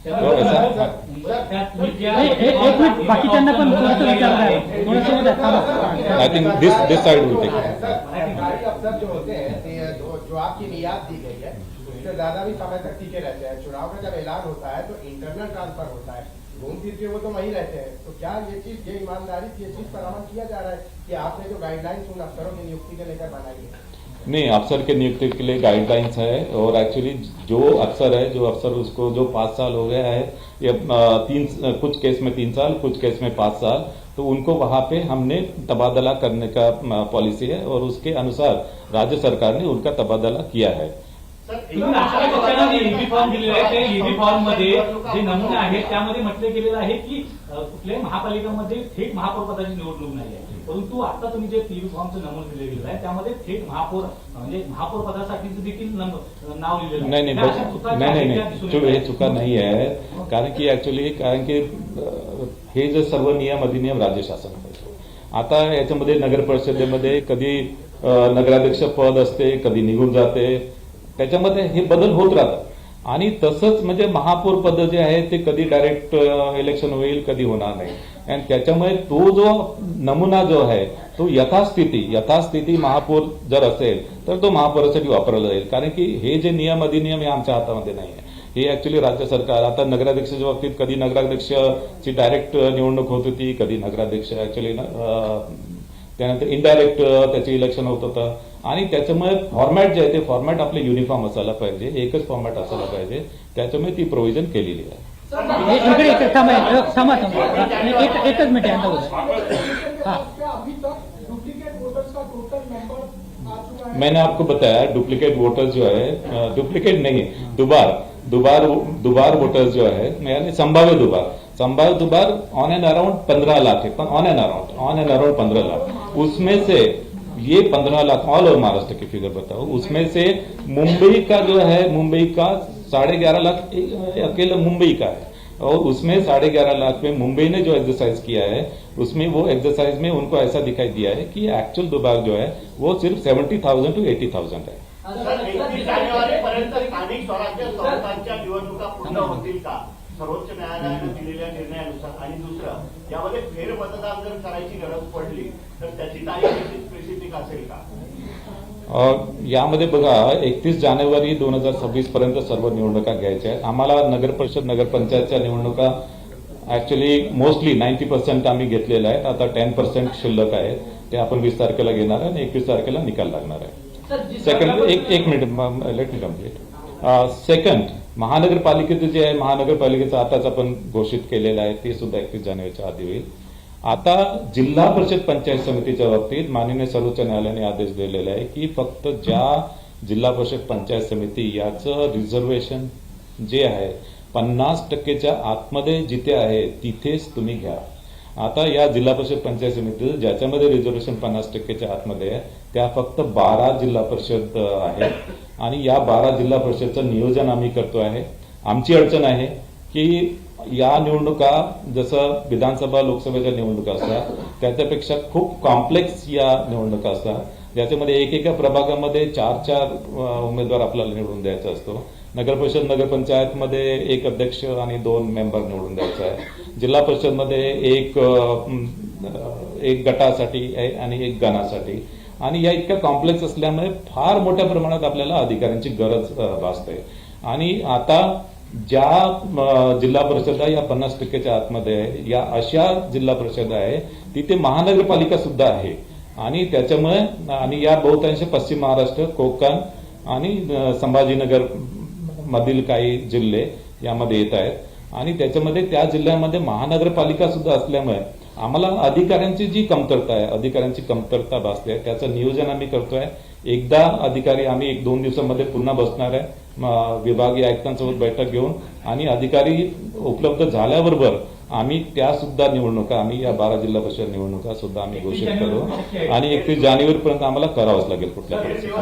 तो ऐसा एक मिनट बाकीच्यांना पण थोडंसं विचारणार आहे, थोडंसं I think this side will take. सरकारी अफसर जो होते हैं जो आपकी नियात दी गई है उससे ज्यादा भी समय तक टिके रहते हैं। चुनाव का जब ऐलान होता है तो इंटरनल ट्रांसफर होता है, घूम फिर के वो तो वहीं रहते हैं। तो क्या ये चीज, ये ईमानदारी, ये चीज पर अमल किया जा रहा है कि आपने जो गाइडलाइंस उन अफसरों की नियुक्ति के लेकर बनाई है? नहीं, अफसर के नियुक्ति के लिए गाइडलाइंस है और एक्चुअली जो अफसर उसको जो 5 साल हो गया है, ये कुछ केस में 3 साल, कुछ केस में 5 साल, तो उनको वहां पे हमने तबादला करने का पॉलिसी है और उसके अनुसार राज्य सरकार ने उनका तबादला किया है। ईबी फॉर्म दिलेला आहे, त्या ईबी फॉर्म मध्ये जे नमुने आहेत त्यामध्ये म्हटले गेलेलं आहे की कुठल्याही महापालिकांमध्ये थेट महापौर पदाची निवडणूक नाही आहे, परंतु आता तुम्ही जे ईबी फॉर्मचं नमूद दिले गेलेलं आहे त्यामध्ये थेट महापौर म्हणजे महापौर पदासाठी देखील नाव लिहिलेलं आहे। नहीं, हे चुका नहीं है, कारण की हे जे सर्व नियम अधिनियम राज्य शासन करतो। आता याच्यामध्ये नगर परिषदेमध्ये कधी नगराध्यक्ष पद असते, कधी निघून जाते, त्याच्यामध्ये हे बदल होत राहतात आणि तसंच म्हणजे महापौर पद जे आहे ते कधी डायरेक्ट इलेक्शन होईल, कधी होणार नाही आणि त्याच्यामुळे तो जो नमुना जो आहे तो यथास्थिती महापौर जर असेल तर तो महापौरासाठी वापरला जाईल, कारण की हे जे नियम अधिनियम हे आमच्या हातामध्ये नाही आहे। हे ऍक्च्युली राज्य सरकार, आता नगराध्यक्षाच्या बाबतीत कधी नगराध्यक्षाची डायरेक्ट निवडणूक होत होती, कधी नगराध्यक्ष ऍक्च्युली त्यानंतर इनडायरेक्ट त्याचे इलेक्शन होत होतं आणि त्याच्यामुळे फॉर्मॅट जे आहे ते फॉर्मॅट आपले युनिफॉर्म असायला पाहिजे, एकच फॉर्मॅट असायला पाहिजे, त्याच्यामुळे ती प्रोव्हिजन केलेली आहे। एकच मिनिट मैंने आपको बताया डुप्लीकेट वोटर्स जो है, डुप्लीकेट नहीं, दुबार वोटर्स जो है, यानी संभाव्य दुबार ऑन एंड अराउंड 15 लाख है, ऑन एंड अराउंड 15 लाख। उसमें से ये 15 लाख ऑल ओवर महाराष्ट्र की फिगर बताओ, उसमें से मुंबई का जो है, मुंबई का 11.5 लाख अकेला मुंबई का है और उसमें 11.5 लाख में मुंबई ने जो एक्सरसाइज किया है उसमें वो एक्सरसाइज में उनको ऐसा दिखाई दिया है कि एक्चुअल दुबार जो है वो सिर्फ 70,000 to 80,000 है। 31 जानेवारीपर्यंत स्थानिक स्वराज्य संस्थांच्या निवडणुका पूर्ण होतील का सर्वोच्च न्यायालयाने दिलेल्या निर्णयानुसार? आणि दुसरं, यामध्ये फेरमतदान जर करायची गरज पडली तर त्याची तारीख स्पेसिफिक असेल का? यामध्ये बघा 31 जानेवारी 2026 पर्यंत सर्व निवडणुका घ्यायच्या आहेत। आम्हाला नगर परिषद नगरपंचायतच्या निवडणुका ऍक्च्युली मोस्टली 90% आम्ही घेतलेल्या आहेत, आता 10% शिल्लक आहेत, ते आपण 20 तारखेला घेणार आहे आणि 21 तारखेला निकाल लागणार आहे। सेकंड, एक minute, let me complete. Second, महानगरपालिकेचं जे आहे, महानगरपालिकेचं आताच आपण घोषित केलेलं आहे, ते सुद्धा 31 जानेवारीच्या आधी होईल। आता जिल्हा परिषद पंचायत समितीच्या बाबतीत माननीय सर्वोच्च न्यायालयाने आदेश दिलेला आहे की फक्त ज्या जिल्हा परिषद पंचायत समिती याचं रिझर्वेशन जे आहे 50%च्या आतमध्ये जिथे आहे तिथेच तुम्ही घ्या। आता या जिल्हा परिषद पंचायत समिती ज्याच्यामध्ये रिझर्वेशन 50%च्या आतमध्ये आहे त्या फक्त 12 जिल्हा परिषद आहेत आणि या 12 जिल्हा परिषदचं नियोजन आम्ही करतो आहे। आमची अडचण आहे की या निवडणुका जसं विधानसभा लोकसभेच्या निवडणुका असतात त्याच्यापेक्षा खूप कॉम्प्लेक्स या निवडणुका असतात, ज्याच्यामध्ये एकेका प्रभागामध्ये 4 उमेदवार आपल्याला निवडून द्यायचा असतो। नगर परिषद नगरपंचायतमध्ये 1 अध्यक्ष आणि 2 मेंबर निवडून द्यायचा आहे। जिल्हा परिषदमध्ये एक गटासाठी आणि 1 गणासाठी, आणि या इतक्या कॉम्प्लेक्स असल्यामुळे फार मोठ्या प्रमाणात आपल्याला अधिकाऱ्यांची गरज भासते। आणि आता ज्या जिल्हा परिषद या 50%च्या आतमध्ये आहे, या अशा जिल्हा परिषद आहे तिथे महानगरपालिका सुद्धा आहे आणि त्याच्यामुळे, आणि या बहुतांश पश्चिम महाराष्ट्र, कोकण आणि संभाजीनगर मधील काही जिल्हे यामध्ये येत आहेत आणि त्याच्यामध्ये त्या जिल्ह्यामध्ये महानगरपालिका सुद्धा असल्यामुळे आम्हाला अधिकाऱ्यांची जी कमतरता आहे, अधिकाऱ्यांची कमतरता भासते आहे, त्याचं नियोजन आम्ही करतोय। एकदा अधिकारी आम्ही 1-2 दिवसामध्ये पुन्हा बसणार आहे विभागीय आयुक्तांसोबत बैठक घेऊन, आणि अधिकारी उपलब्ध झाल्याबरोबर आम्ही त्या सुद्धा निवडणुका, आम्ही या 12 जिल्हा परिषद निवडणुका सुद्धा आम्ही घोषित करू आणि 31 जानेवारीपर्यंत आम्हाला करावंच लागेल कुठल्या परिस्थितीत।